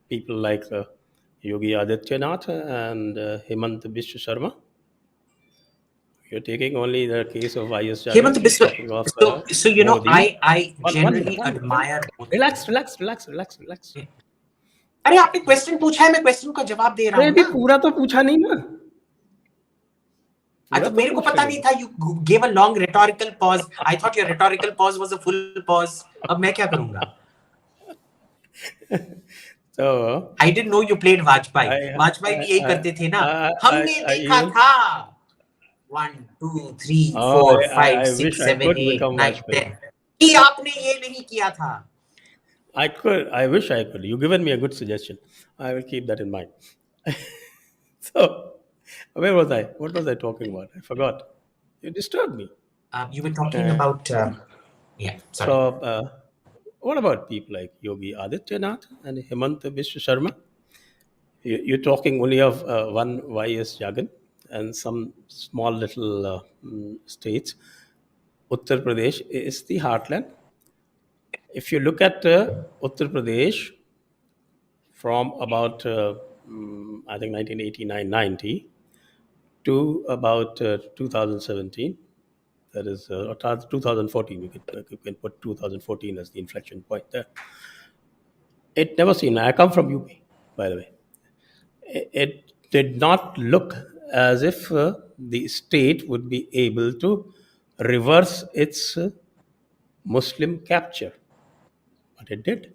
people like Yogi Adityanath and Hemant Biswa Sharma? You're taking only the case of IS Jagan. Hemant Biswa. So you know, Modi. I generally One minute. admire. Relax. अरे आपने question पूछा है, मैं question का जवाब दे रहा हूँ अरे अभी पूरा तो पूछा नहीं ना. तो मेरे को पता नहीं था. You gave a long rhetorical pause. I thought your rhetorical pause was a full pause. अब मैं क्या करूँगा? So I didn't know you played Vajpayee. Vajpayee भी यही करते थे ना. हमने देखा था. 1, 2, 3, 4, 5, 6, 7, 8, 9, 10. कि आपने ये नहीं किया था. I wish I could. You've given me a good suggestion. I will keep that in mind. So, where was I? What was I talking about? I forgot. You disturbed me. You were talking about... yeah, sorry. So, what about people like Yogi Adityanath and Hemant Biswa Sharma? You're talking only of one YS Jagan and some small little states. Uttar Pradesh is the heartland. If you look at Uttar Pradesh from about, I think, 1989-90 to about 2017, that is 2014, you can put 2014 as the inflection point there. It never seen, I come from UP, by the way. It did not look as if the state would be able to reverse its Muslim capture. But it did.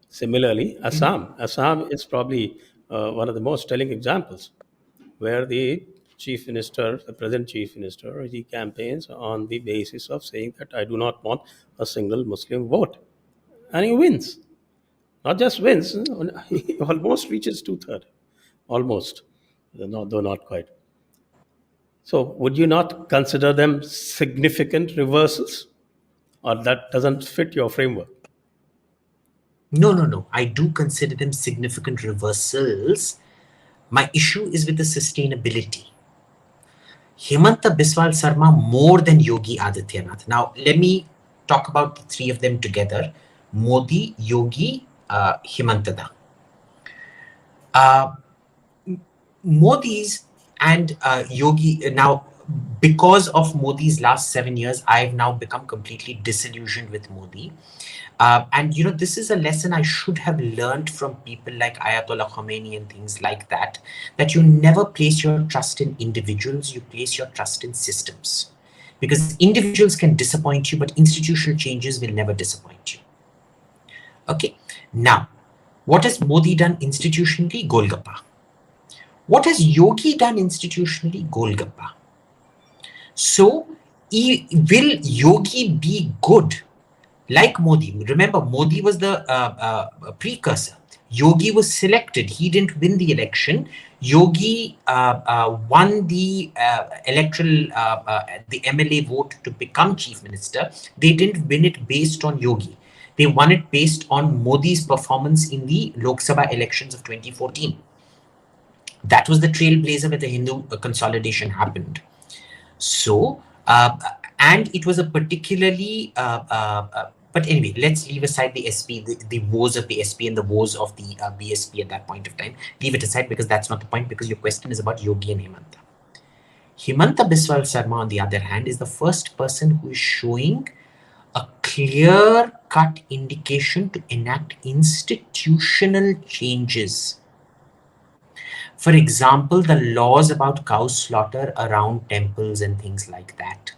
Similarly, Assam is probably one of the most telling examples, where the present chief minister, he campaigns on the basis of saying that I do not want a single Muslim vote. And he wins. Not just wins, he almost reaches 2/3. Almost, though not quite. So would you not consider them significant reversals? Or that doesn't fit your framework? No. I do consider them significant reversals. My issue is with the sustainability. Hemanta Biswa Sharma more than Yogi Adityanath. Now, let me talk about the three of them together. Modi, Yogi, Hemanta. Modi's and Yogi, now, because of Modi's last 7 years, I've now become completely disillusioned with Modi. And you know, this is a lesson I should have learned from people like Ayatollah Khomeini and things like that you never place your trust in individuals, you place your trust in systems. because individuals can disappoint you, but institutional changes will never disappoint you. Okay, now, what has Modi done institutionally? Golgappa. What has Yogi done institutionally? Golgappa. So, will Yogi be good like Modi? Remember, Modi was the precursor. Yogi was selected. He didn't win the election. Yogi won the the MLA vote to become chief minister. They didn't win it based on Yogi. They won it based on Modi's performance in the Lok Sabha elections of 2014. That was the trailblazer where the Hindu consolidation happened. So, and it was a particularly, but anyway, let's leave aside the SP, the woes of the SP and the woes of the BSP at that point of time. Leave it aside because that's not the point, because your question is about Yogi and Himanta. Himanta Biswal Sarma, on the other hand, is the first person who is showing a clear-cut indication to enact institutional changes. For example, the laws about cow slaughter around temples and things like that.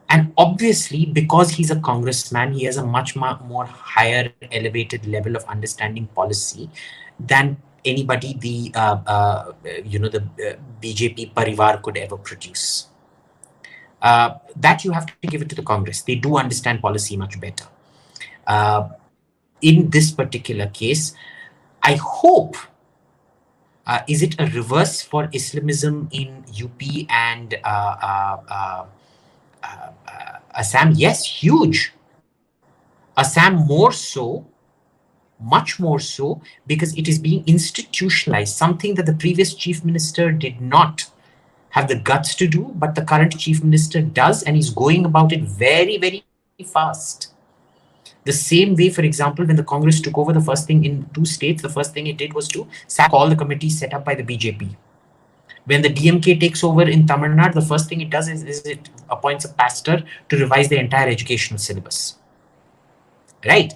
And obviously, because he's a congressman, he has a much more higher elevated level of understanding policy than anybody the BJP Parivar could ever produce. That you have to give it to the Congress. They do understand policy much better. In this particular case, I hope, is it a reverse for Islamism in UP and Assam? Yes, huge. Assam more so, much more so, because it is being institutionalized, something that the previous chief minister did not have the guts to do, but the current chief minister does, and he's going about it very, very fast. The same way, for example, when the Congress took over, the first thing in 2 states, the first thing it did was to sack all the committees set up by the BJP. When the DMK takes over in Tamil Nadu, the first thing it does is it appoints a pastor to revise the entire educational syllabus. Right?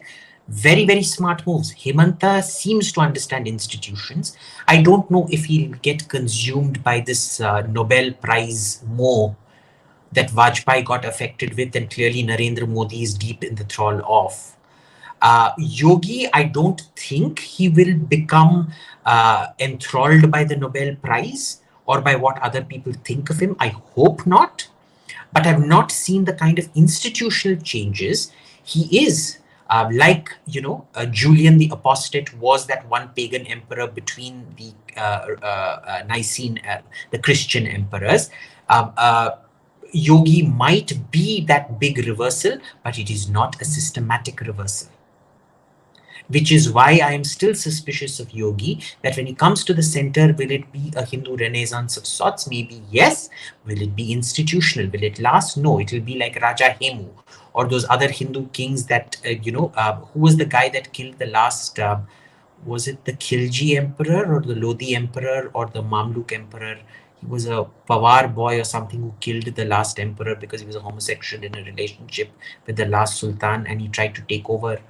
Very, very smart moves. Himanta seems to understand institutions. I don't know if he'll get consumed by this Nobel Prize more that Vajpayee got affected with, and clearly Narendra Modi is deep in the thrall of. Yogi, I don't think he will become enthralled by the Nobel Prize or by what other people think of him. I hope not. But I've not seen the kind of institutional changes. He is Julian the Apostate was that one pagan emperor between the Nicene, the Christian emperors. Yogi might be that big reversal, but it is not a systematic reversal. Which is why I am still suspicious of Yogi, that when he comes to the center, will it be a Hindu renaissance of sorts? Maybe yes. Will it be institutional? Will it last? No, it will be like Raja Hemu or those other Hindu kings that, who was the guy that killed the last, was it the Khilji emperor or the Lodi emperor or the Mamluk emperor? He was a Pawar boy or something who killed the last emperor because he was a homosexual in a relationship with the last sultan, and he tried to take over.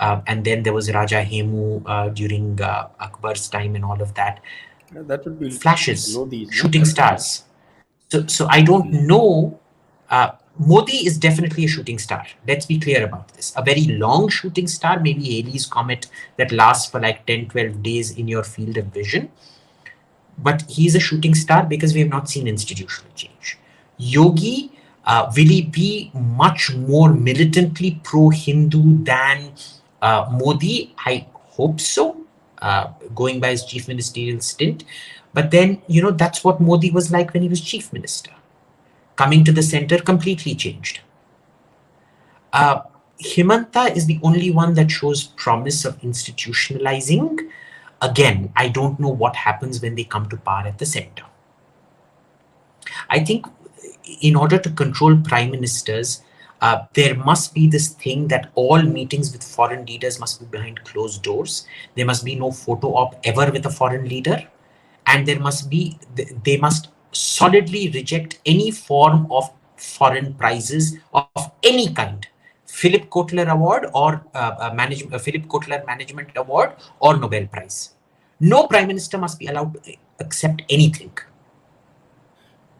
And then there was Raja Hemu during Akbar's time and all of that. Yeah, that would be Flashes, Lodi, shooting stars. So I don't know. Modi is definitely a shooting star. Let's be clear about this. A very long shooting star, maybe Halley's Comet that lasts for like 10, 12 days in your field of vision. But he's a shooting star because we have not seen institutional change. Yogi, will he be much more militantly pro-Hindu than Modi? I hope so, going by his chief ministerial stint. But then, that's what Modi was like when he was chief minister. Coming to the center completely changed. Himanta is the only one that shows promise of institutionalizing. Again, I don't know what happens when they come to power at the center. I think in order to control prime ministers, there must be this thing that all meetings with foreign leaders must be behind closed doors. There must be no photo op ever with a foreign leader. And they must solidly reject any form of foreign prizes of any kind. Philip Kotler Award or Philip Kotler Management Award or Nobel Prize. No prime minister must be allowed to accept anything.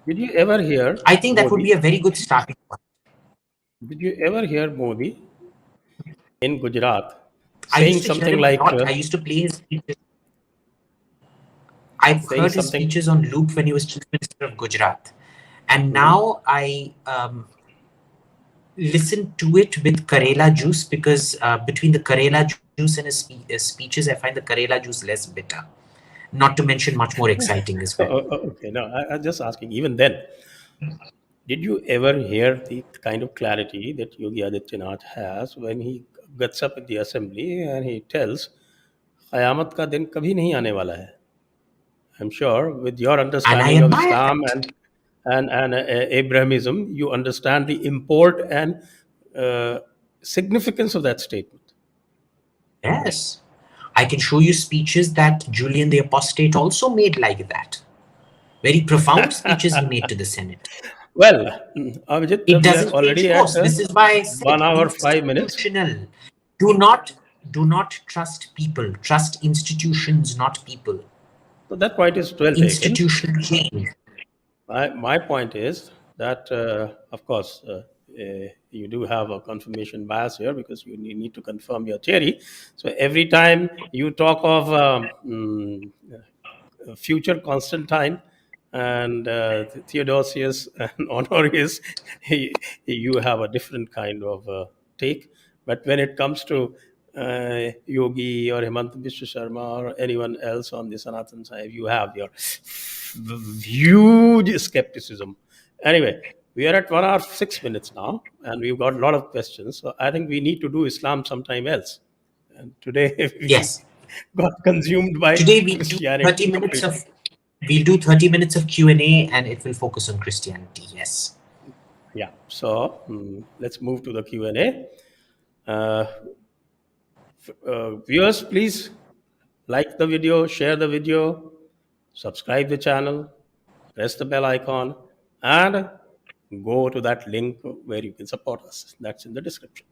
Did you ever hear I think that would be Modi? a very good starting point. Did you ever hear Modi in Gujarat I saying used to hear something him a like, lot. I used to play his speeches. I've saying heard his something? speeches on loop when he was Chief Minister of Gujarat. And Mhm. now I listen to it with Karela juice because between the Karela juice and his speeches, I find the Karela juice less bitter. Not to mention much more exciting as well. Okay, no, I'm just asking. Even then, did you ever hear the kind of clarity that Yogi Adityanath has when he gets up in the assembly and he tells, "Qayamat ka din kabhi nahi aane wala hai." I'm sure, with your And I understanding of admire Islam that. and Abrahamism, you understand the import and uh, significance of that statement. Yes. I can show you speeches that Julian the Apostate also made like that. Very profound speeches he made to the Senate. Well, Abhijit, It we are doesn't change already at course. This is why I said 1 hour 5 minutes. institutional. Do not do not trust people. Trust institutions, not people. So that point is well taken. Institution change. My point is that, of course, you do have a confirmation bias here because you need to confirm your theory. So every time you talk of future Constantine and Theodosius and Honorius, you have a different kind of take. But when it comes to Yogi or Hemant Biswa Sharma or anyone else on the Sanatan side, you have your huge skepticism. Anyway, we are at 1 hour 6 minutes now, and we've got a lot of questions. So I think we need to do Islam sometime else. And today we Yes. got consumed by Today we'll do 30 Christianity minutes completely. of we'll do 30 minutes of Q&A and it will focus on Christianity. Yes. Yeah. So let's move to the Q&A. Uh, Viewers, please like the video, share the video, subscribe the channel, press the bell icon, and go to that link where you can support us. That's in the description.